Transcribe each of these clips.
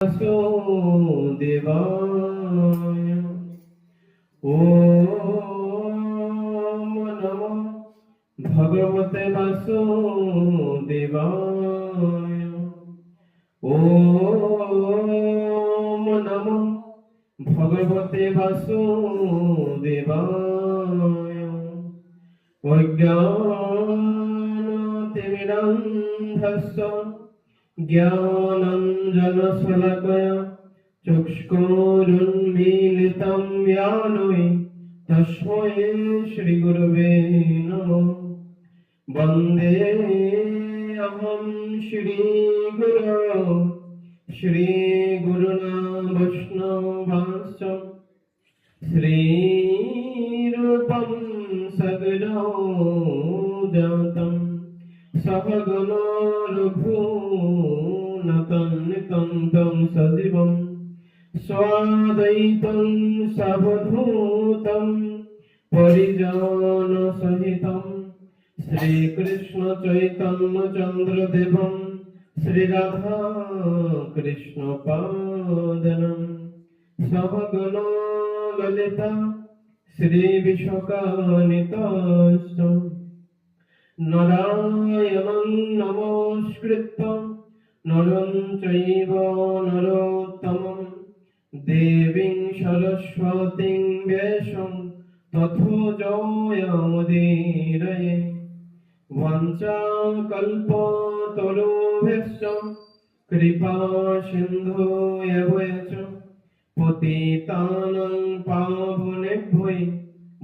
वासुदेवाय ॐ नमो भगवते वासुदेवाय ॐ नमो भगवते वासुदेवाय अज्ञानतिमिरान्धस्य ज्ञानाञ्जनशलाकया चक्षुरुन्मीलितं येन तस्मै श्रीगुरवे नमः। वन्देऽहं श्रीगुरुना वैष्णवांश्च श्रीरूपं सगरो जातं सहगनो रघुनाथान्वितं सजीवं स्वाद्वैतं सावधूतं परिजनसहितं श्रीकृष्ण चैतन्य चन्द्रदेवं श्रीराधा कृष्ण पादनं सहगनो ललिता श्रीविशाखान्विताश्च नारायणं नमस्कृत्य नरं चैव नरोत्तमं देवीं सरस्वतीं व्यासं ततो जयमुदीरये। वाञ्छाकल्पतरुभ्यश्च कृपासिन्धुभ्यः च पतितानां पावनेभ्यो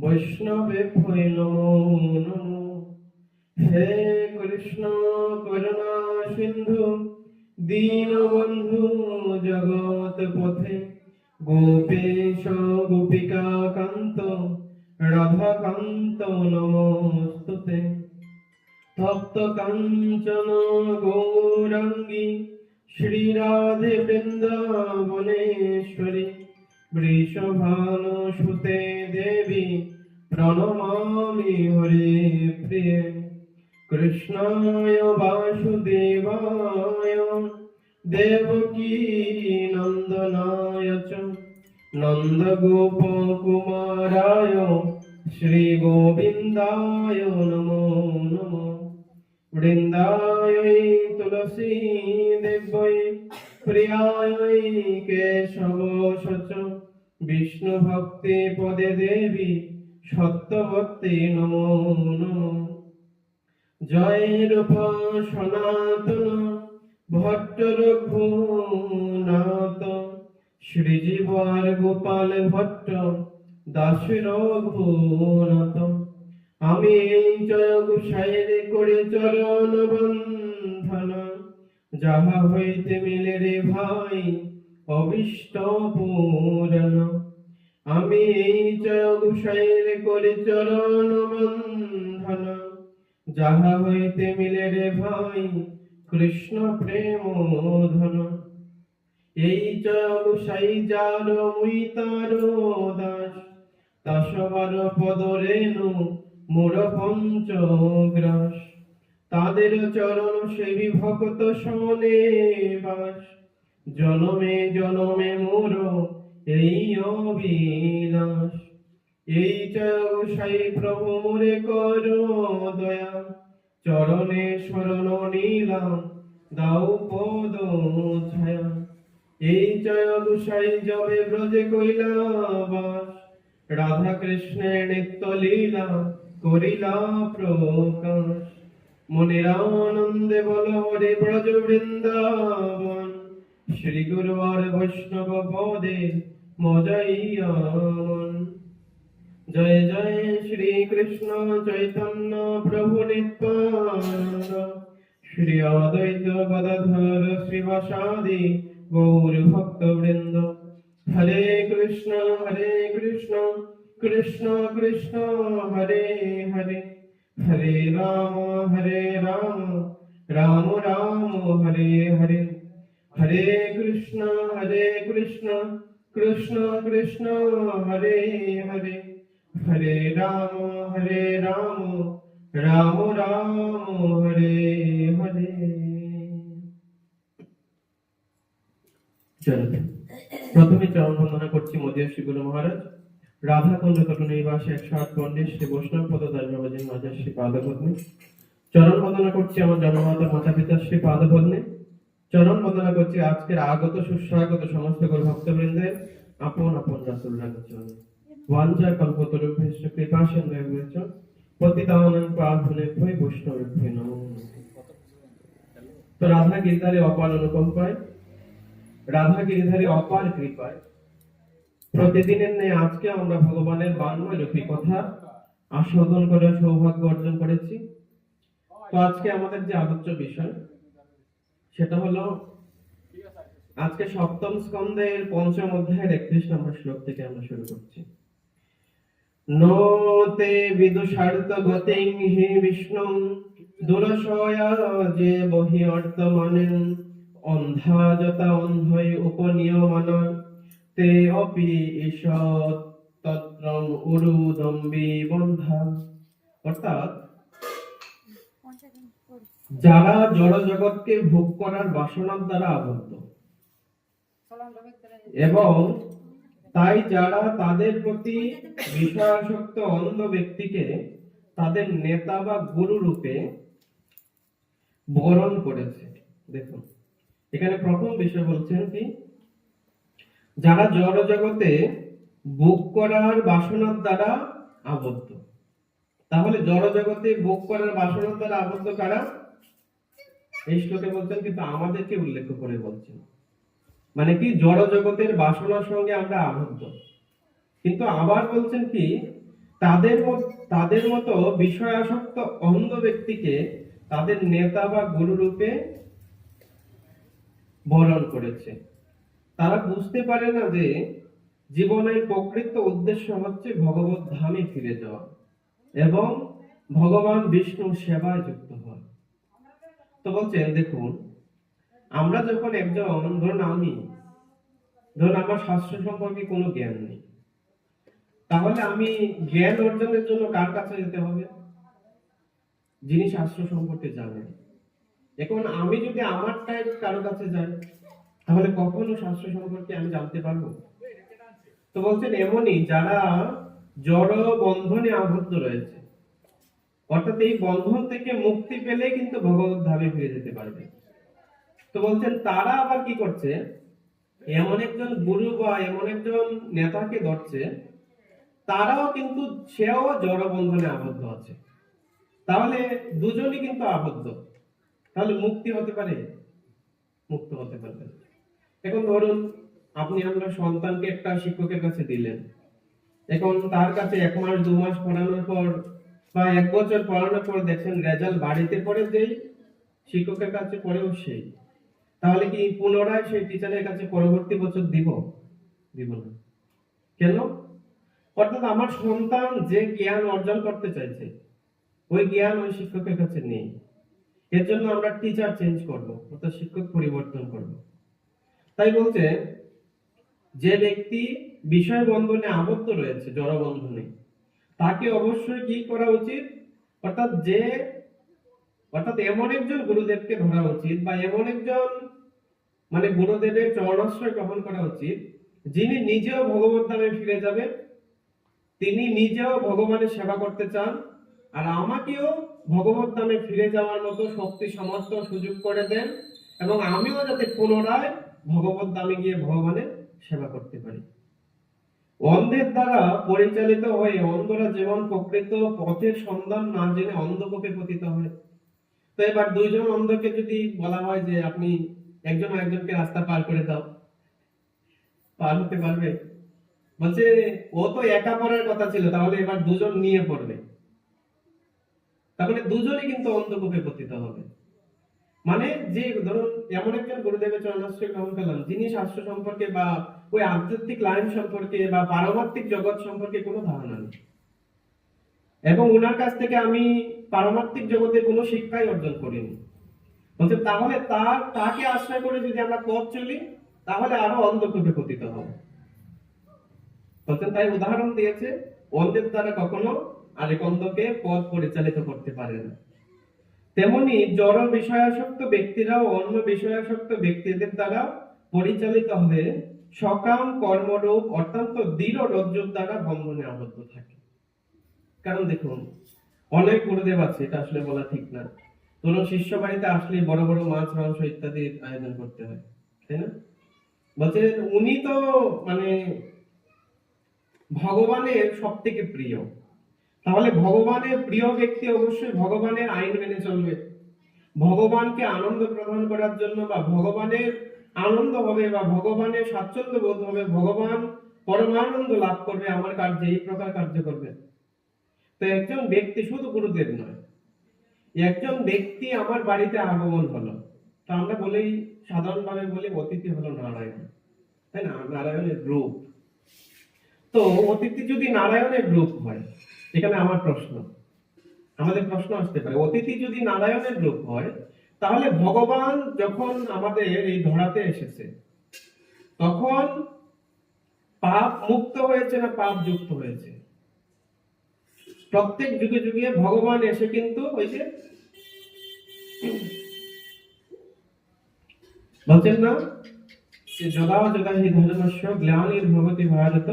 वैष्णवेभ्यो नमो नमः। हे कृष्ण करुणा सिंधु दीनबंधु जगत्पथे गोपेश गोपिका कांत राधा कांत नमोस्तुते। तप्त कांचन गौरांगी श्रीराधे वृंदावनेश्वरी वृषभानुसुते देवी प्रणमामि हरे प्रिये। कृष्णाय वासुदेवाय देवकी नंदनाय च नन्दगोपकुमाराय श्रीगोविन्दाय नमो नमः। वृन्दायै तुलसी देव्यै प्रियायै केशवश च विष्णुभक्ति पदे देवी सत्यवती नमो नमः। जय रूप सनातन भट्ट रघुनाथ श्रीजीवर गोपाल भट्ट दास रघुनाथ। आमी जय गोसाईर करे चरण बंधन যাহা হইতে মিলে রে ভাই অবিষ্ট পূরণ। আমি এই জয় গোসাইর করে চরণ বন্ধন যাহা হইতে মিলে রে ভাই কৃষ্ণ প্রেম ধন। এই জয় গোসাই যার মুই তার দাস তাসবার পদ রেণু মোর পঞ্চগ্রাস। তাদের চরণ সেবী ভক্ত শোনে বাস জনমে জনমে মোর এই অবিলাস। এই জয় গোসাই প্রভু মোরে কর দয়া চরণে শরণ নীলাম দাও পদ ছায়া। এই জয় গোসাই যবে ব্রজে কৈলাবাস রাধা কৃষ্ণের নিত্য লীলা করিলা প্রকাশ। মনের আনন্দে বল হরে ব্রজ বৃন্দাবন শ্রী গুরু আর বৈষ্ণব পদে মজাইয়া মন। জয় জয় শ্রী কৃষ্ণ চৈতন্য প্রভু নিত্যানন্দ শ্রী অদ্বৈত গদাধর শ্রীবাসাদি গৌর ভক্ত বৃন্দ। হরে কৃষ্ণ কৃষ্ণ কৃষ্ণ হরে হরে हरे राम राम राम हरे हरे। हरे कृष्ण कृष्ण कृष्ण हरे हरे। हरे राम राम राम हरे हरे। চলো প্রথমে চরণ বন্দনা করছি মদিয়া শ্রী গুরু মহারাজ রাধা কুঞ্জ তট নিবাসে 108 পণ্ডিত শ্রী বৈষ্ণব পদদাস বাবাজি মহারাজ শ্রী পাদপদ্মে চরণ বন্দনা করছি আমার জন্মমাতা মাতা পিতা শ্রী পাদপদ্মে চরণ বন্দনা করছি আজকের আগত সুস্বাগত সমস্ত গুরু ভক্তবৃন্দের আপন আপন রাসূলুল্লাহ চরণে ওয়াঞ্ছা কল্পতরুভ্যশ্চ কৃপা সিন্ধুভ্যশ্চ পতিতানাং পাবনেভ্যো বৈষ্ণবেভ্যো নমো নমঃ। তো রাধা গিরিধারী অপার অনুকম্পায় রাধা গিরিধারী অপার কৃপায় প্রতিদিনের ন্যায় আজকে আমরা ভগবানের বাংলা রূপী কথা আস্বাদন করার সৌভাগ্য অর্জন করেছি। তো আজকে আমাদের যে আলোচ্য বিষয় সেটা হলো আজকে সপ্তম স্কন্ধের পঞ্চম অধ্যায়ের 31 নম্বর শ্লোক থেকে আমরা শুরু করছি। নোতে বিদুষার্থ গতিং হি বিষ্ণু দুরশয়া যে বহি অর্থমানেন অন্ধা যতা অন্ধৈ উপনিয়মান তে অপি ঈষৎ তত্রং উরুদম্বি বন্ধা। অর্থাৎ যারা জড় জগৎকে ভোগ করার বাসনার দ্বারা আবদ্ধ এবং তাই যারা তাদের প্রতি বিষয়াসক্ত অন্ধ ব্যক্তিকে তাদের নেতা বা গুরু রূপে বরণ করেছে। দেখুন এখানে প্রথম বিষয় বলছেন কি, যারা জড় জগতে ভোগ করার বাসনার দ্বারা আবদ্ধ। তাহলে জড় জগতে ভোগ করার বাসনার দ্বারা আবদ্ধ কারা? এই শ্লোকে বলছেন, কিন্তু আমাদেরকে উল্লেখ করে বলছেন, মানে কি জড় জগতের বাসনার সঙ্গে আমরা আবদ্ধ। কিন্তু আবার বলছেন কি, তাদের মতো বিষয়াসক্ত অন্ধ ব্যক্তিকে তাদের নেতা বা গুরু রূপে বরণ করেছে। তারা বুঝতে পারে না যে জীবনের প্রকৃত উদ্দেশ্য হচ্ছে ভগবত ধামে ফিরে যাওয়া এবং ভগবান বিষ্ণু সেবায় যুক্ত হওয়া। তো বলছেন দেখুন, আমরা যখন ধরুন আমার শাস্ত্র সম্পর্কে কোনো জ্ঞান নেই, তাহলে আমি জ্ঞান অর্জনের জন্য কার কাছে যেতে হবে? যিনি শাস্ত্র সম্পর্কে জানেন। এখন আমি যদি আমার টাইপ কারো কাছে যাই, তাহলে কখনো শাস্ত্র সম্পর্কে আমি জানতে পারবো? তো বলছেন এমনই যারা জড় বন্ধনে আবদ্ধ রয়েছে, অর্থাৎ এই বন্ধন থেকে মুক্তি পেলে কিন্তু ভগবত ধামে ফিরে যেতে পারবে। তো বলছেন তারা আবার কি করছে, এমন একজন গুরু বা এমন একজন নেতাকে ধরছে, তারাও কিন্তু সেও জড় বন্ধনে আবদ্ধ আছে। তাহলে দুজনই কিন্তু আবদ্ধ, তাহলে মুক্তি হতে পারে? মুক্ত হতে পারবে। এখন ধরুন আপনি আপনার সন্তানকে একটা শিক্ষকের কাছে দিলেন, এখন তার কাছে 1 মাস 2 মাস পড়ানোর পর বা 1 বছর পড়ানোর পর দেখছেন রেজাল্ট বাড়িতে পড়ে যেই শিক্ষকের কাছে পড়েও সেই, তাহলে কি পুনরায় সেই টিচারের কাছে পরবর্তী বছর দিব না? কেন? অর্থাৎ আমার সন্তান যে জ্ঞান অর্জন করতে চাইছে ওই জ্ঞান ওই শিক্ষকের কাছে নেই। এর জন্য আমরা টিচার চেঞ্জ করব, অর্থাৎ শিক্ষক পরিবর্তন করব। তাই বলছে যে ব্যক্তি বিষয় বন্ধনে আবদ্ধ রয়েছে, জড় বন্ধনে, তাকে অবশ্যই কি করা উচিত? অর্থাৎ এমন একজন গুরুদেবকে ধরা উচিত বা এমন একজন গুরুদেবের চরণাশ্রয় গ্রহণ করা উচিত, যিনি নিজেও ভগবত ধামে ফিরে যাবেন, তিনি নিজেও ভগবানের সেবা করতে চান, আর আমাকেও ভগবত ধামে ফিরে যাওয়ার মতো শক্তি সামর্থ্য সুযোগ করে দেন, এবং আমিও যাতে পুনরায় ভগবত ধামে গিয়ে ভগবানের সেবা করতে পারি। অন্ধের দ্বারা পরিচালিত হয়ে অন্ধরা যেমন প্রকৃত পথের সন্ধান না জেনে অন্ধকূপে পতিত হয়। তো এবার দুইজন অন্ধকে যদি বলা হয় যে আপনি একজন একজনকে রাস্তা পার করে দাও, পার হতে পারবে? বলছে ও তো একা পড়ার কথা ছিল, তাহলে এবার দুজন নিয়ে পড়বে, তাহলে দুজনই কিন্তু অন্ধকূপে পতিত হবে। মানে যে ধরুন এমন একজন গুরুদেবের চরণাশ্রয় গ্রহণ করলাম, যিনি শাস্ত্র সম্পর্কে বা ওই আধ্যাত্মিক লাইন সম্পর্কে বা পারমার্থিক জগৎ সম্পর্কে কোনো ধারণা নেই, এবং ওনার কাছ থেকে আমি পারমার্থিক জগতের কোনো শিক্ষাই অর্জন করিনি। বলছে তাহলে তাকে আশ্রয় করে যদি আমরা পথ চলি, তাহলে আরো অন্ধকূপে পতিত হব। বলছেন তাই উদাহরণ দিয়েছে, অন্ধের দ্বারা কখনো আরেক অন্ধকে পথ পরিচালিত করতে পারে না। তেমনি জড় বিষয়াসক্ত ব্যক্তিরাও অন্য বিষয়াসক্ত ব্যক্তিদের দ্বারা পরিচালিত হয়ে সকাম কর্মরূপ অত্যন্ত দৃঢ় রজ্জুর দ্বারা বন্ধনে আবদ্ধ থাকে। কারণ দেখুন, অনেক গুরুদেব আছে, এটা আসলে বলা ঠিক না, কোন শিষ্য বাড়িতে আসলে বড় বড় মাছ মাংস ইত্যাদির আয়োজন করতে হয়, তাই না? বলছে উনি তো মানে ভগবানের সব থেকে প্রিয়, তাহলে ভগবানের প্রিয় ব্যক্তি অবশ্যই ভগবানের আইন মেনে চলবে। ভগবানকে আনন্দ প্রদান করার জন্য বা ভগবানের আনন্দ হবে বা ভগবানের স্বাচ্ছন্দ্য বোধ হবে, ভগবান পরমানন্দ লাভ করবে আমার কার্যে, এই প্রকার কার্য করবে। তো একজন ব্যক্তি, শুধু গুরুদেব নয়, একজন ব্যক্তি আমার বাড়িতে আগমন হলো, তো আমরা বলেই সাধারণভাবে বলি অতিথি হলো নারায়ণ, তাই না? নারায়ণের রূপ। তো অতিথি যদি নারায়ণের রূপ হয়, এখানে আমার প্রশ্ন, আমাদের প্রশ্ন আসতে পারে, অতিথি যদি নারায়ণের রূপ হয়, তাহলে ভগবান যখন আমাদের এই ধরাতে এসেছে তখন পাপ মুক্ত হয়েছে না পাপ যুক্ত হয়েছে? প্রত্যেক যুগে যুগে ভগবান এসে কিন্তু ওই যে বলছেন না যে যদা যদা হি ধর্মস্য গ্লানির্ভবতি ভারত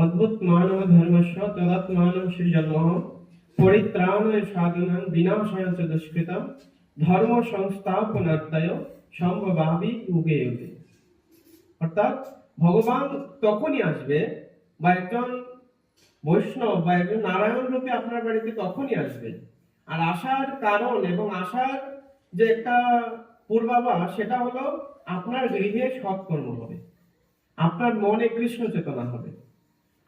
অদ্ভুত মানব ধর্মস্য তদাত্মানং সৃজন্মঃ পরিত্রাণায় সাধুনাং বিনাশায় চ দুষ্কৃতম ধর্ম সংস্থাপনার্থায় সম্ভবামি যুগে যুগে। অর্থাৎ ভগবান তখনই আসবে, বা একজন বৈষ্ণব বা একজন নারায়ণ রূপে আপনার বাড়িতে তখনই আসবে। আর আসার কারণ এবং আসার যে একটা পূর্বাভাস, সেটা হলো আপনার গৃহে সৎকর্ম হবে, আপনার মনে কৃষ্ণ চেতনা হবে,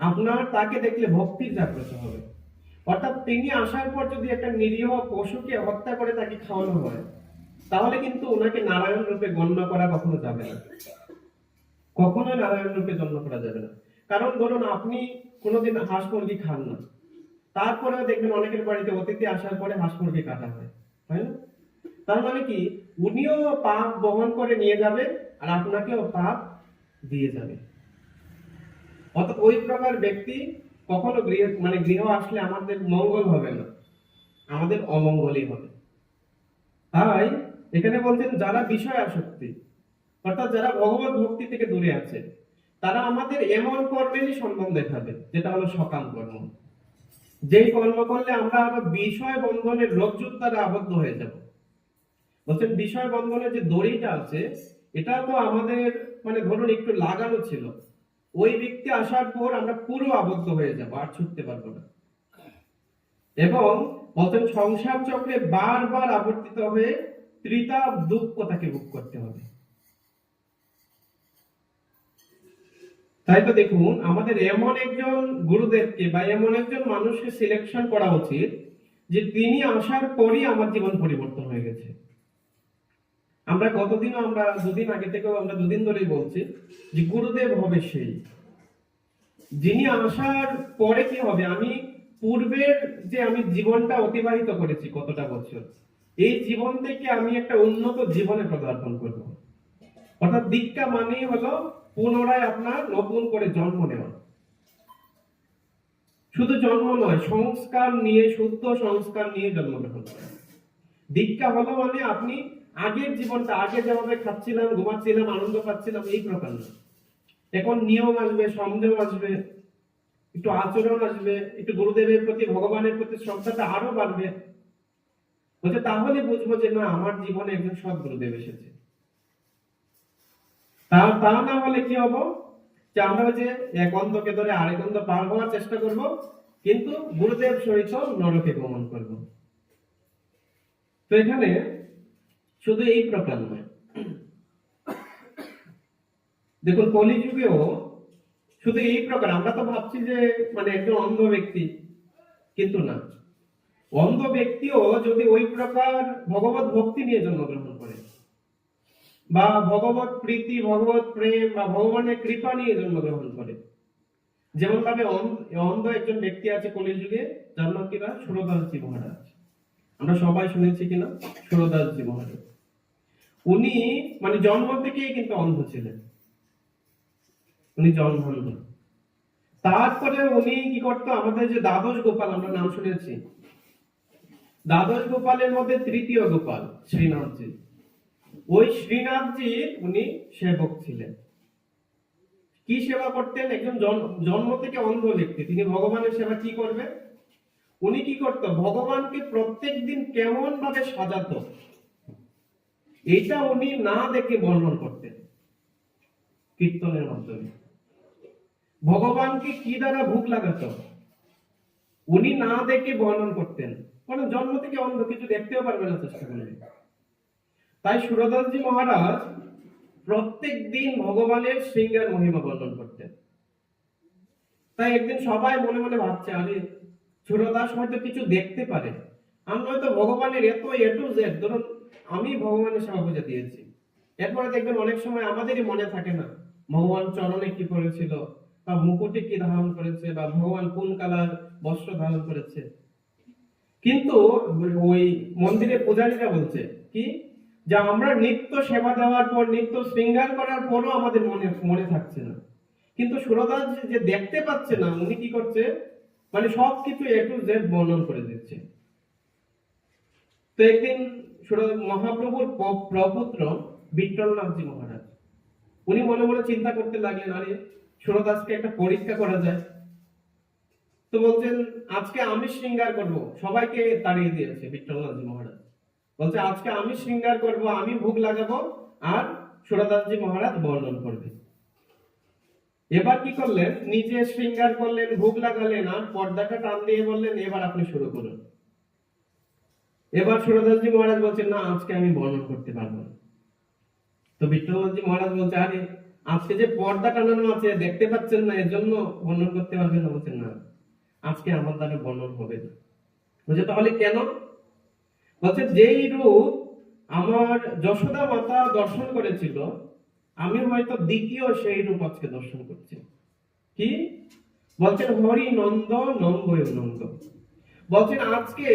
আপনার তাকে দেখলে ভক্তির জাগ্রত হবে। অর্থাৎ তিনি আসার পর যদি একটা নিরীহ পশুকে হত্যা করে তাকে খাওয়ানো হয়, তাহলে কিন্তু ওনাকে নারায়ণ রূপে গণ্য করা কখনো যাবে না, কখনো নারায়ণ রূপে গণ্য করা যাবে না। কারণ ধরুন আপনি কোনোদিন হাঁস মুরগি খান না, তারপরেও দেখবেন অনেকের বাড়িতে অতিথি আসার পরে হাঁস মুরগি কাটা হয়, তাই না? তার মানে কি, উনিও পাপ বহন করে নিয়ে যাবে আর আপনাকেও পাপ দিয়ে যাবে। অর্থাৎ ওই প্রকার ব্যক্তি কখনো গৃহ আসলে আমাদের মঙ্গল হবে না, আমাদের অমঙ্গলই হবে। তাই এখানে বলছেন যারা বিষয় আসক্তি, অর্থাৎ যারা ভগবত ভক্তি থেকে দূরে আছে, তারা আমাদের এমন কর্মেরই সম্মান দেখাবে যেটা হলো সকাম কর্ম, যেই কর্ম করলে আমরা আরো বিষয় বন্ধনের রজ্জুর দ্বারা আবদ্ধ হয়ে যাব। বলছেন বিষয় বন্ধনের যে দড়িটা আছে, এটা তো আমাদের মানে ধরুন একটু লাগানো ছিল, ওই ব্যক্তি আসার পর আমরা পুরো আবদ্ধ হয়ে যাব, আর ছুটতে পারবো না। এবং বলছেন সংসার চক্রে বারবার আবর্তিত হয়ে ত্রিতাপ দুঃখ তাকে ভোগ করতে হবে। তাই তো দেখুন, আমাদের এমন একজন গুরুদেবকে বা এমন একজন মানুষকে সিলেকশন করা উচিত যে তিনি আসার পরই আমার জীবন পরিবর্তন হয়ে গেছে। আমরা দুদিন আগে থেকেও আমরা দুদিন ধরেই বলছি যে গুরুদেব হবে সেই, যিনি আসার পরে কি হবে, আমি পূর্বের যে আমি জীবনটা অতিবাহিত করেছি কতটা বছর, এই জীবন থেকে আমি একটা উন্নত জীবনে পদার্পণ করব। অর্থাৎ দীক্ষা মানেই হলো পুনরায় আপনার নতুন করে জন্ম নেওয়া। শুধু জন্ম নয়, সংস্কার নিয়ে, শুদ্ধ সংস্কার নিয়ে জন্মগ্রহণ করা। দীক্ষা হলো মানে আপনি আগের জীবনটা, আগে যেভাবে খাচ্ছিলাম, ঘুমাচ্ছিলাম, আনন্দ পাচ্ছিলাম, এই প্রকার না। এখন নিয়ম আসবে, সংযম আসবে, একটু আচরণ আসবে, একটু গুরুদেবের প্রতি, ভগবানের প্রতি শ্রদ্ধাটা আরো বাড়বে। বলছে তাহলে বুঝবো যে না, আমার জীবনে একজন সৎ গুরুদেব এসেছে। তা না হলে কি হবো, যে আমরা যে এক অন্ধকে ধরে আরেক অন্ধ পার হওয়ার চেষ্টা করব, কিন্তু গুরুদেব সহিত নরকে গমন করব। তো এখানে শুধু এই প্রকার নয়, দেখুন কলিযুগেও শুধু এই প্রকার, আমরা তো ভাবছি যে মানে একজন অন্ধ ব্যক্তি, কিন্তু না, অন্ধ ব্যক্তিও যদি ওই প্রকার ভগবত ভক্তি নিয়ে জন্মগ্রহণ করে বা ভগবত প্রীতি, ভগবত প্রেম বা ভগবানের কৃপা নিয়ে জন্মগ্রহণ করে, যেমন ভাবে অন্ধ একজন ব্যক্তি আছে কলিযুগে, যার নাম কিনা সুরদাসজি মহারাজ। আমরা সবাই শুনেছি কিনা সুরদাসজি মহারাজ। উনি মানে জন্ম থেকেই কিন্তু অন্ধ ছিলেন, উনি জন্মান্ধ। তারপরে উনি কি করতো, আমাদের যে দ্বাদশ গোপাল আমরা নাম শুনেছি, দ্বাদশ গোপালের মধ্যে তৃতীয় গোপাল শ্রীনাথজি। ওই শ্রীনাথজির উনি সেবক ছিলেন। কি সেবা করতেন? একজন জন্ম থেকে অন্ধ ব্যক্তি, তিনি ভগবানের সেবা কি করবে? উনি কি করতো? ভগবানকে প্রত্যেকদিন কেমন ভাবে সাজাতো, এটা উনি না দেখে বর্ণন করতেন কীর্তনের মাধ্যমে। ভগবানকে কি দ্বারা ভোগ লাগাতো, উনি না দেখে বর্ণন করতেন। কারণ জন্ম থেকে অন্ধ, কিছু দেখতেও পারবে না চেষ্টা করলে। তাই সুরদাসজি মহারাজ প্রত্যেক দিন ভগবানের শৃঙ্গার মহিমা বর্ণন করতেন। তাই একদিন সবাই মনে মনে ভাবছে, আরে সুরদাস হয়তো কিছু দেখতে পারে, আমরা হয়তো ভগবানের এত এ টু জেড, ধরুন আমি ভগবানের সেবা পূজা দিয়েছি, এরপরে দেখবেন অনেক সময় আমাদেরই মনে থাকে না ভগবান চরণে কি পড়েছিল, বা মুকুটে কি ধারণ করেছে, বা ভগবান কোন কালার বস্ত্র ধারণ করেছে। কিন্তু ওই মন্দিরে পূজারীরা বলছে কি, যে আমরা নিত্য সেবা দেওয়ার পর, নিত্য শৃঙ্গার করার পরও আমাদের মনে মনে থাকছে না। কিন্তু সুরদাস যে দেখতে পাচ্ছে না, উনি কি করছে, মানে সবকিছু এ টু জেড বর্ণন করে দিচ্ছে। তো একদিন মহাপ্রভুর প্রপুত্র বিট্টলনাথজি মহারাজ, উনি মনে মনে চিন্তা করতে লাগলেন, আরে সুরদাসকে একটা পরীক্ষা করা যায়। তো বলছেন, আজকে আমি শৃঙ্গার করব। সবাইকে তাড়িয়ে দিয়েছে বিট্টলনাথজি মহারাজ, বলছে আজকে আমি শৃঙ্গার করব, আমি ভোগ লাগাবো, আর সুরদাসজি মহারাজ বর্ণন করবে। এবার কি করলেন, নিজে শৃঙ্গার করলেন, ভোগ লাগালেন, আর পর্দাটা টান দিয়ে বললেন, এবার আপনি শুরু করুন। এবার সুরদাসজি মহারাজ বলছেন, না আজকে আমি বর্ণন করতে পারবো না। তো বিট্টলনাথজি মহারাজ বলছে, আরে আজকে যে পর্দা টানানো আছে দেখতে পাচ্ছেন না, এর জন্য বর্ণন করতে পারবেন না? বলছেন, না আজকে আমার দ্বারা বর্ণন হবে না। বলছে, তাহলে কেন? বলছে, যেই রূপ আমার যশোদা মাতা দর্শন করেছিল, আমি হয়তো দ্বিতীয় সেই রূপ আজকে দর্শন করছি। কি বলছেন? হরি নন্দ নন্দয় নন্দ। বলছেন আজকে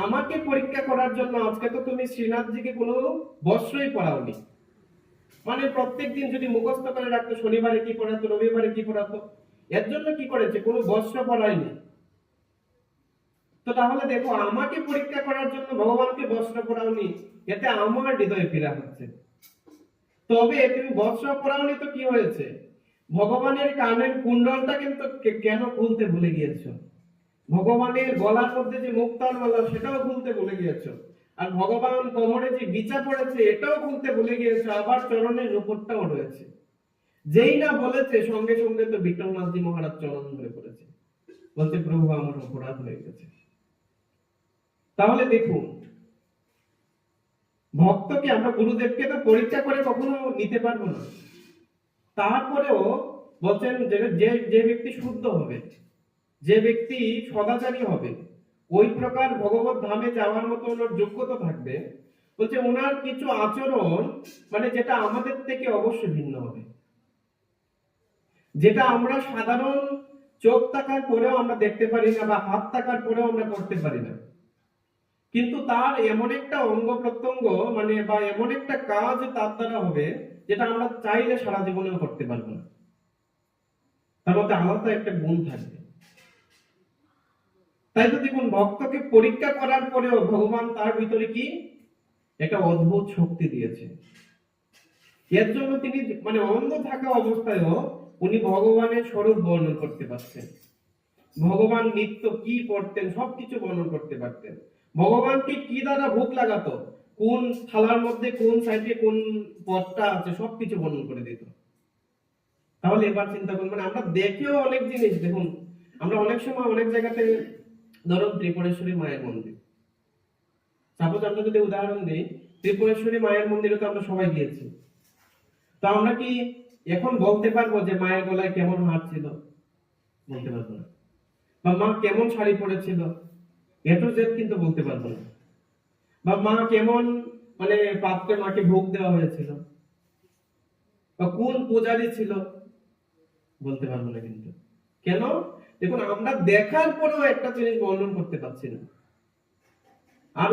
আমাকে পরীক্ষা করার জন্য, আজকে তো তুমি শ্রীনাথজিকে কোনো বস্ত্রই পরাওনি। মানে প্রত্যেকদিন যদি মুখস্থ করে রাখতো, শনিবারে কি পড়াতো, রবিবারে কি পড়াতো, এর জন্য কি করেছে? কোনো বস্ত্র পরায়নি। তো তাহলে দেখো, আমাকে পরীক্ষা করার জন্য ভগবানকে বস্ত্র পরাওনি, এতে আমার হৃদয়ে পীড়া হচ্ছে। তবে তুমি বস্ত্র পরাওনি তো কি হয়েছে? ভগবানের কানের কুণ্ডলটা কিন্তু কেন খুলতে ভুলে গিয়েছো? ভগবানের গলার মধ্যে যে মুক্তার মালা, সেটাও খুলতে ভুলে গিয়েছো। আর ভগবান কোমরে যে বিচা পড়েছে, এটাও খুলতে ভুলে গিয়েছো। আবার চরণের নুপুরটাও রয়েছে। যেই না বলেছে, সঙ্গে সঙ্গে তো বিট্টলনাথজি মহারাজ চরণ ধরে পড়েছে, বলছে, প্রভু আমার অপরাধ হয়ে গেছে। তাহলে দেখুন, ভক্তকে আমরা গুরুদেবকে তো পরীক্ষা করে কখনো নিতে পারবো না। তারপরেও বলছেন, যে যে ব্যক্তি শুদ্ধ হবে, যে ব্যক্তি সদাচারী হবে, ওই প্রকার ভগবত ধামে যাওয়ার মতো ওনার যোগ্যতা থাকবে। বলছে ওনার কিছু আচরণ, মানে যেটা আমাদের থেকে অবশ্যই ভিন্ন হবে, যেটা আমরা সাধারণ চোখ তাকার পরেও আমরা দেখতে পারি না, বা হাত তাকার পরেও আমরা করতে পারি না। কিন্তু তার এমন একটা অঙ্গ প্রত্যঙ্গ, মানে বা এমন একটা কাজ তার দ্বারা হবে, যেটা আমরা চাইলে সারা জীবনেও করতে পারবো না। তার মধ্যে আলাদা একটা গুণ থাকবে। তাই তো দেখুন, ভক্তকে পরীক্ষা করার পরেও ভগবান তার ভিতরে কি একটা অদ্ভুত শক্তি দিয়েছে। এর জন্য তিনি, মানে অন্ধ থাকা অবস্থায়ও উনি ভগবানের স্বরূপ বর্ণন করতে পারছেন। ভগবান নিত্য কি করতেন সবকিছু বর্ণন করতে পারতেন। ভগবানকে কি দ্বারা ভোগ লাগাতো, কোন থালার মধ্যে কোন সাইডে কোন পদটা আছে, সবকিছু বর্ণন করে দিত। তাহলে এবার চিন্তা করুন, মানে আমরা দেখেও অনেক জিনিস, দেখুন আমরা অনেক সময় অনেক জায়গাতে, ধরুন ত্রিপুরেশ্বরী মায়ের মন্দির, সাপোজ আমরা যদি উদাহরণ দিই, ত্রিপুরেশ্বরী মায়ের মন্দিরে তো আমরা সবাই গিয়েছি। তো আমরা কি এখন বলতে পারবো যে মায়ের গলায় কেমন হার ছিল? বলতে পারবো না। বা মা কেমন শাড়ি পরেছিল, এ টু জেড কিন্তু বলতে পারবো না। বা মা কেমন, মানে পাত্রে মাকে ভোগ দেওয়া হয়েছিল, বা কোন পূজারী ছিল, বলতে পারবো না। কিন্তু কেন? দেখুন, আমরা দেখার পরেও একটা জিনিস বর্ণন করতে পারছি না। আর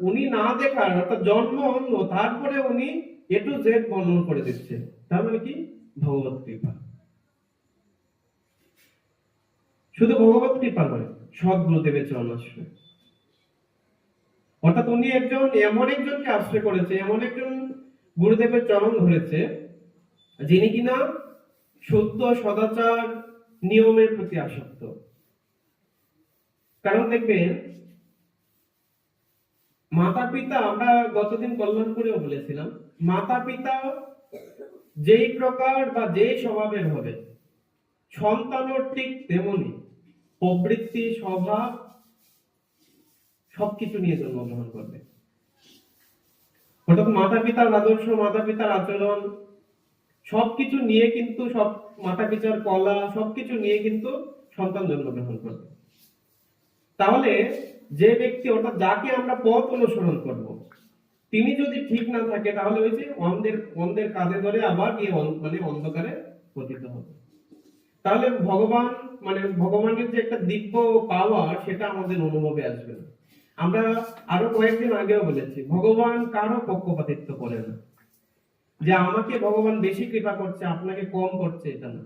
উনি না দেখার, অর্থাৎ জন্ম অন্ধ, তারপরে উনি এ টু জেড বর্ণন করে দিচ্ছেন। তার মানে কি? ভগবত কৃপা। শুধু ভগবত কৃপা নয়, সদ্গুরুদেবের চরণাশ্রয়। অর্থাৎ উনি এমন একজনকে আশ্রয় করেছে, এমন একজন গুরুদেবের চরণ ধরেছে যিনি কিনা সত্য, সদাচার, নিয়মের প্রতি আসক্ত। কারণ দেখবেন, মাতা পিতা, আমরা গতদিন কল্যাণপুরেও বলেছিলাম, মাতা পিতা যেই প্রকার বা যেই স্বভাবের হবে, সন্তানও ঠিক তেমনি প্রবৃত্তি, স্বভাব সবকিছু নিয়ে জন্মগ্রহণ করবে। অর্থাৎ মাতা পিতার আদর্শ, মাতা পিতার আচরণ সবকিছু নিয়ে কিন্তু, সব মাতা পিতার কলা সবকিছু নিয়ে কিন্তু সন্তান জন্মগ্রহণ করবে। তাহলে যে ব্যক্তি, অর্থাৎ যাকে আমরা পথ অনুসরণ করব, তিনি যদি ঠিক না থাকে, তাহলে ওই যে অন্ধের কাঁধে ধরে আবার গিয়ে অন্ধকারে পতিত হবে। তাহলে ভগবানের যে একটা দিব্য পাওয়ার, সেটা আমাদের অনুভবে আসবে না। আমরা আরো কয়েকদিন আগেও বলেছি, ভগবান কারো পক্ষপাতিত্ব করে না, যে আমাকে ভগবান বেশি কৃপা করছে, আপনাকে কম করছে, এটা না।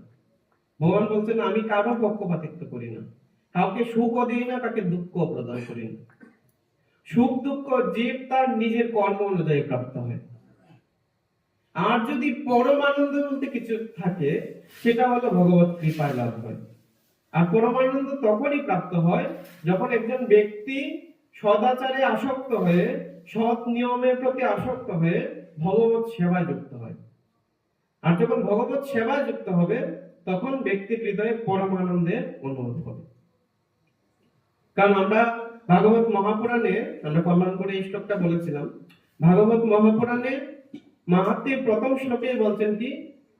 ভগবান বলছেন, আমি কারো পক্ষপাতিত্ব করি না, কাউকে সুখও দিই না, কাউকে দুঃখ প্রদান করি না। সুখ দুঃখ জীব তার নিজের কর্ম অনুযায়ী প্রাপ্ত হয়। আর যদি পরমানন্দ বলতে কিছু থাকে, সেটা হলো ভগবত কৃপায় লাভ হয়। আর পরমানন্দ তখনই প্রাপ্ত হয় যখন একজন ব্যক্তি সদাচারে আসক্ত হয়ে, সৎ নিয়মের প্রতি আসক্ত হয়ে ভগবত সেবায় যুক্ত হয়। আর যখন ভগবত সেবায় যুক্ত হবে, তখন ব্যক্তির হৃদয়ে পরমানন্দের অনুভব হবে। কারণ আমরা ভাগবত মহাপুরাণে, আমরা কল্যাণপুরে এই শ্লোকটা বলেছিলাম, ভাগবত মহাপুরাণে মাহাত্ম্যের প্রথম শ্লোকে বলছেন কি,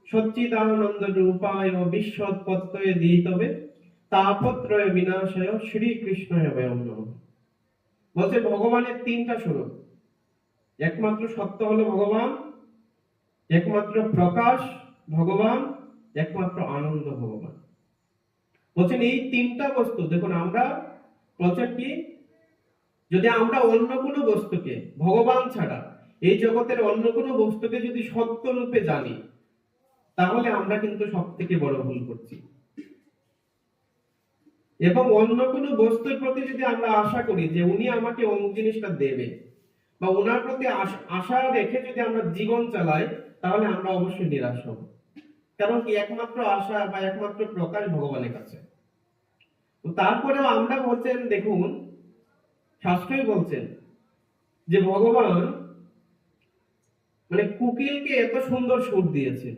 সচ্চিদানন্দ রূপায় বিশ্বৎপত্তয়ে দিতবে তাপত্রয় বিনাশায় শ্রীকৃষ্ণায় বয়ং নমঃ। বলছে ভগবানের তিনটা স্বরূপ, একমাত্র সত্য হলো ভগবান, একমাত্র প্রকাশ ভগবান, একমাত্র আনন্দ ভগবান। বলছেন এই তিনটা বস্তু, দেখুন আমরা বলছেন কি, যদি আমরা অন্য কোনো বস্তুকে ভগবান ছাড়া এই জগতের অন্য কোনো বস্তুকে যদি সত্য রূপে জানি, তাহলে আমরা কিন্তু সব থেকে বড় ভুল করছি। এবং অন্য কোনো বস্তুর প্রতি যদি আমরা আশা করি যে উনি আমাকে অমুক জিনিসটা দেবে, বা ওনার প্রতি আশা রেখে যদি আমরা জীবন চালাই, তাহলে আমরা অবশ্যই নিরাশ হব। কারণ কি, একমাত্র আশা বা একমাত্র প্রকাশ ভগবানের কাছে। তারপরেও আমরা বলছেন, দেখুন শাস্ত্রই বলছেন যে ভগবান কুকিলকে এত সুন্দর সুর দিয়েছে,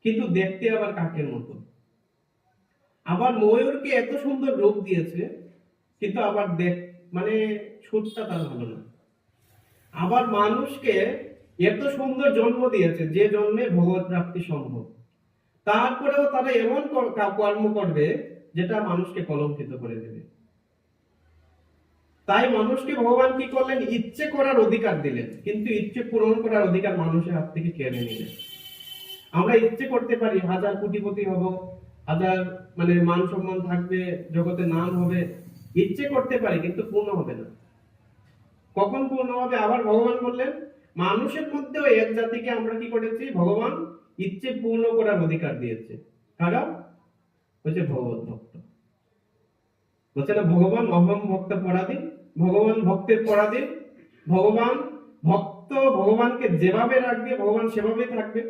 কিন্তু দেখতে আবার কাকের মতো। আবার ময়ূরকে এত সুন্দর রূপ দিয়েছে, কিন্তু আবার সুরটা তার ভালো না। আবার মানুষকে এত সুন্দর জন্ম দিয়েছে, যে জন্মে ভগবত প্রাপ্তি সম্ভব, তারপরেও তারা এমন কর্ম করবে যেটা মানুষকে কলঙ্কিত করে দেবে। তাই মানুষকে ভগবান কি করলেন, ইচ্ছে করার অধিকার দিলেন, কিন্তু ইচ্ছে পূরণ করার অধিকার মানুষের হাত থেকে কেড়ে নিলেন। আমরা ইচ্ছে করতে পারি, হাজার কোটিপতি হব, হাজার মান সম্মান থাকবে, জগতে নাম হবে, ইচ্ছে করতে পারি, কিন্তু পূর্ণ হবে না। কখন পূর্ণ হবে? আবার ভগবান বললেন, মানুষের মধ্যেও এক জাতিকে আমরা কি করেছি, ভগবান ইচ্ছে পূর্ণ করার অধিকার দিয়েছে। কারা? হচ্ছে ভগবত ভক্ত। বলছে না, ভগবান অহম ভক্ত পরাধীন, ভগবান ভক্তের পরাধীন। ভগবান ভক্ত ভগবানকে যেভাবে রাখবে, ভগবান সেভাবেই থাকবে।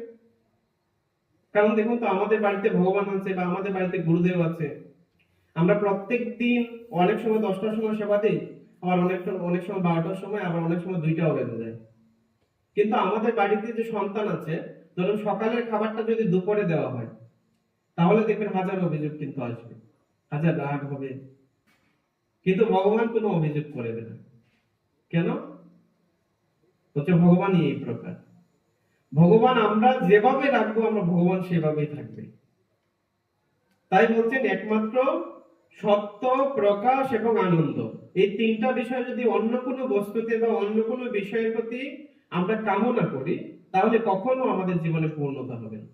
কারণ দেখুন তো, আমাদের বাড়িতে ভগবান আছে বা আমাদের বাড়িতে গুরুদেব আছে, আমরা প্রত্যেক দিন অনেক সময় 10টার সময় সেবা দিই, আবার অনেক সময় 12টার সময়, আবার অনেক সময় 2টাও বেজে যায়। কিন্তু আমাদের বাড়িতে যে সন্তান আছে, ধরুন সকালের খাবারটা যদি দুপুরে দেওয়া হয়, তাহলে দেখবেন হাজার অভিযোগ কিন্তু আসবে, হাজার রাগ হবে। কিন্তু ভগবান কোনো অভিযোগ করবে না। কেন? হচ্ছে ভগবানই এই প্রকার। ভগবান আমরা যেভাবে রাখবো, আমরা ভগবান সেভাবেই থাকবে। তাই বলছেন, একমাত্র সত্য, প্রকাশ এবং আনন্দ, এই তিনটা বিষয় যদি অন্য কোনো বস্তুতে বা অন্য কোনো বিষয়ের প্রতি আমরা কামনা করি, তাহলে কখনো আমাদের জীবনে পূর্ণতা হবে না।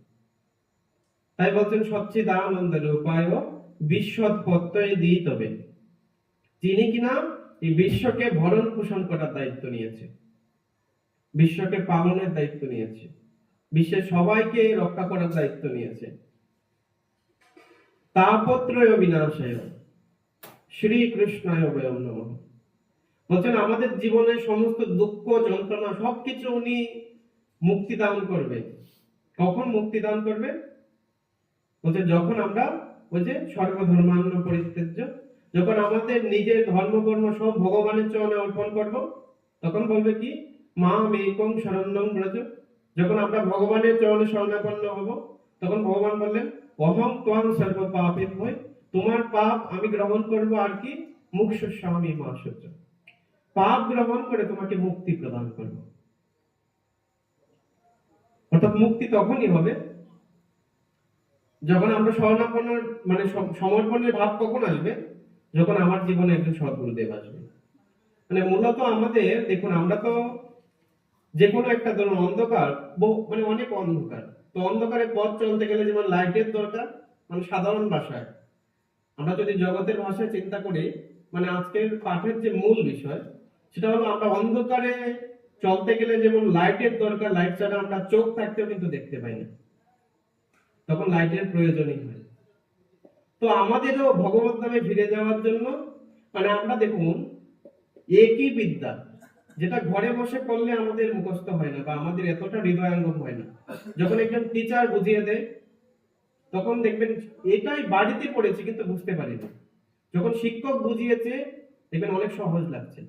তাই বলছেন, সচ্চিদানন্দ রূপায় বিশ্বৎপত্তয়ে দিতবে, যিনি কিনা এই বিশ্বকে ভরণ পোষণ করার দায়িত্ব নিয়েছে, বিশ্বকে পালনের দায়িত্ব নিয়েছে, বিশ্বের সবাইকে রক্ষা করার দায়িত্ব নিয়েছে। তাপত্রয় বিনাশায় শ্রীকৃষ্ণায় বয়ং নমঃ। বলছেন আমাদের জীবনের সমস্ত দুঃখ যন্ত্রণা সবকিছু উনি মুক্তি দান করবে। কখন মুক্তি দান করবে? বলছে যখন আমরা ওই যে সর্বধর্মান্ন পরিত্যাজ্য, যখন আমাদের নিজের ধর্মকর্ম সব ভগবানের চরণে অর্পণ করব, তখন বলবে কি মাম একং শরণ্যং ব্রজ। যখন আমরা ভগবানের চরণে শরণাপন্ন হব, তখন ভগবান বললেন অহং ত্বং সর্ব পাপেভ্যো, তোমার পাপ আমি গ্রহণ করব, আর কি মুক্ষস্যামি মা সহ্য, পাপ গ্রহণ করে তোমাকে মুক্তি প্রদান করব। অর্থাৎ মুক্তি তখনই হবে যখন আমরা শরণাপন্নের মানে সমর্পণের ভাব কখন আসবে? যখন আমার জীবনে একজন সদ্গুরুদেব আসবে। মানে মূলত আমাদের দেখুন, আমরা তো যে কোনো একটা ধরুন অন্ধকার, মানে অনেক অন্ধকার, তো অন্ধকারে পথ চলতে গেলে যেমন লাইটের দরকার, মানে সাধারণ ভাষায় আমরা যদি জগতের ভাষায় চিন্তা করি, মানে আজকের পাঠের যে মূল বিষয় সেটা হলো আমরা অন্ধকারে চলতে গেলে যেমন লাইটের দরকার, লাইট ছাড়া আমরা চোখ থাকতেও কিন্তু দেখতে পাই না, তখন লাইটের প্রয়োজনই হয়। তো আমাদেরও ভগবত ধামে ফিরে যাওয়ার জন্য মানে আমরা দেখুন একই বিদ্যা যেটা ঘরে বসে করলে আমাদের মুখস্থ হয় না বা আমাদের এতটা হৃদয়ঙ্গম হয় না, যখন একজন টিচার বুঝিয়ে দেয় তখন দেখবেন এটাই বাড়িতে পড়েছি কিন্তু বুঝতে পারি না, যখন শিক্ষক বুঝিয়েছে দেখবেন অনেক সহজ লাগছে।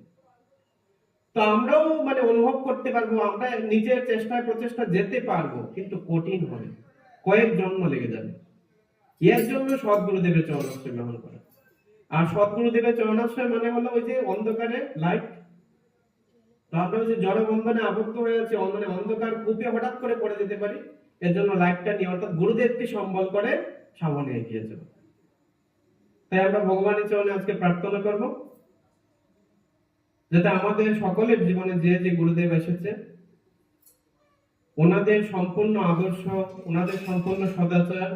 তো আমরাও মানে অনুভব করতে পারবো, আমরা নিজের চেষ্টায় প্রচেষ্টা যেতে পারবো, কিন্তু কঠিন হবে, কয়েক জন্ম লেগে যাবে। এর জন্য সদ্গুরুদেবের চরণাশ্রয় গ্রহণ করা। আর সদ্গুরুদেবের চরণাশ্রয় মানে হলো ওই যে অন্ধকারে লাইট। তো আমরা ওই যে জড়বন্ধনে আবদ্ধ হয়ে আছি, মানে অন্ধকার কূপে হঠাৎ করে পড়ে যেতে পারি, এর জন্য লাইটটা নিয়ে অর্থাৎ গুরুদেবকে সম্বল করে সামনে এগিয়ে যাব। তাই আমরা ভগবানের চরণে আজকে প্রার্থনা করব যাতে আমাদের সকলের জীবনে যে যে গুরুদেব এসেছে ওনাদের সম্পূর্ণ আদর্শ, ওনাদের সম্পূর্ণ সদাচার,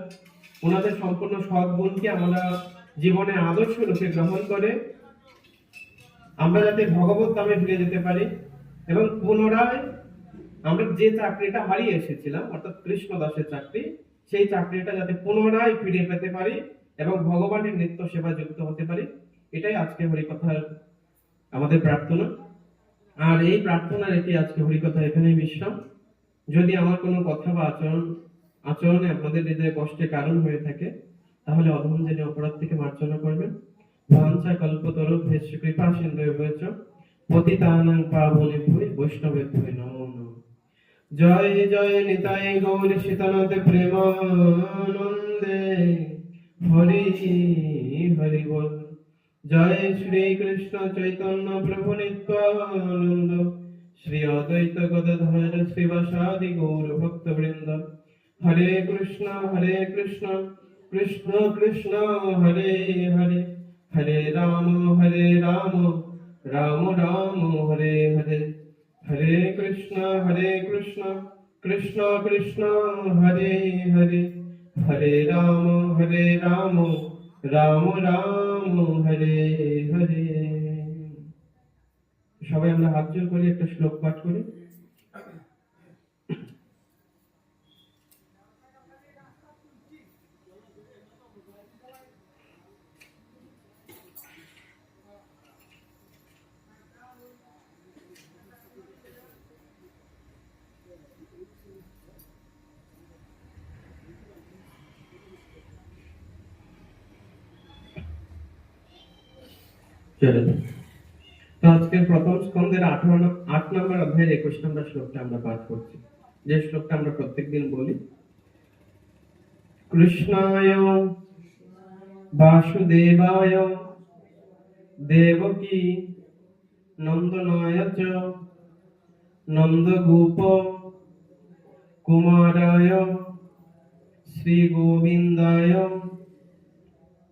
ওনাদের সম্পূর্ণ সদ্গুণকে আমরা জীবনে আদর্শ রূপে গ্রহণ করে আমরা যাতে ভগবত ধামে ফিরে যেতে পারি এবং পুনরায় আমরা যে চাকরিটা হারিয়ে এসেছিলাম অর্থাৎ কৃষ্ণ দাসের চাকরি, সেই চাকরিটা যাতে পুনরায় ফিরে পেতে পারি এবং ভগবানের নিত্য সেবা যুক্ত হতে পারি, এটাই আজকে হরিকথার আমাদের প্রার্থনা। আর এই প্রার্থনা রেখে আজকে হরিকথা এখানেই বিশ্রাম। যদি আমার কোনো কথা বা আচরণে আপনাদের হৃদয়ে কষ্টের কারণ হয়ে থাকে তাহলে অধম জেনে অপরাধ থেকে মার্জনা করবেন। বাঞ্ছা কল্পতরুভ্যশ্চ কৃপা সিন্ধুভ্যশ্চ পতিতানাং পাবনেভ্যো বৈষ্ণবেভ্যো নমো নমঃ। জয় জয় নিতাই গৌর সীতানাথ প্রেমানন্দে, হরি হরি বল। জয় শ্রী কৃষ্ণ চৈতন্য প্রভু নিত্যানন্দ, শ্রী অদ্বৈত গদাধর শ্রীবাসাদি গৌর ভক্তবৃন্দ। হরে কৃষ্ণ কৃষ্ণ কৃষ্ণ হরে হরে, হরে রাম রাম রাম হরে হরে। হরে কৃষ্ণ কৃষ্ণ কৃষ্ণ হরে হরে, হরে রাম রাম রাম হরে হরে। সবাই আমরা হাত জোড় করে একটা শ্লোক পাঠ করি। তো আজকের প্রথম স্কন্ধের 8 নম্বর অধ্যায়ের 21 নম্বর শ্লোকটা আমরা পাঠ করছি, যে শ্লোকটা আমরা প্রত্যেকদিন বলি। কৃষ্ণায় বাসুদেবায় দেবকী নন্দনায় চ নন্দগোপ কুমারায় শ্রী গোবিন্দায়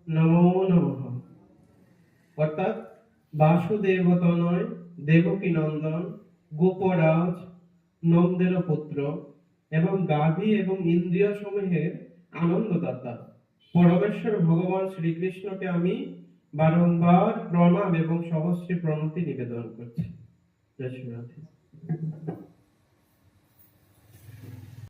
নমো নমঃ। অর্থাৎ বাসুদেবতনয়, দেবকী নন্দন, গোপরাজ, নন্দের পুত্র এবং গাভী এবং ইন্দ্রিয় সমূহের আনন্দদাতা পরমেশ্বর ভগবান শ্রীকৃষ্ণকে আমি বারংবার প্রণাম এবং সহস্রী প্রণতি নিবেদন করছি। জয় শ্রী রাধে।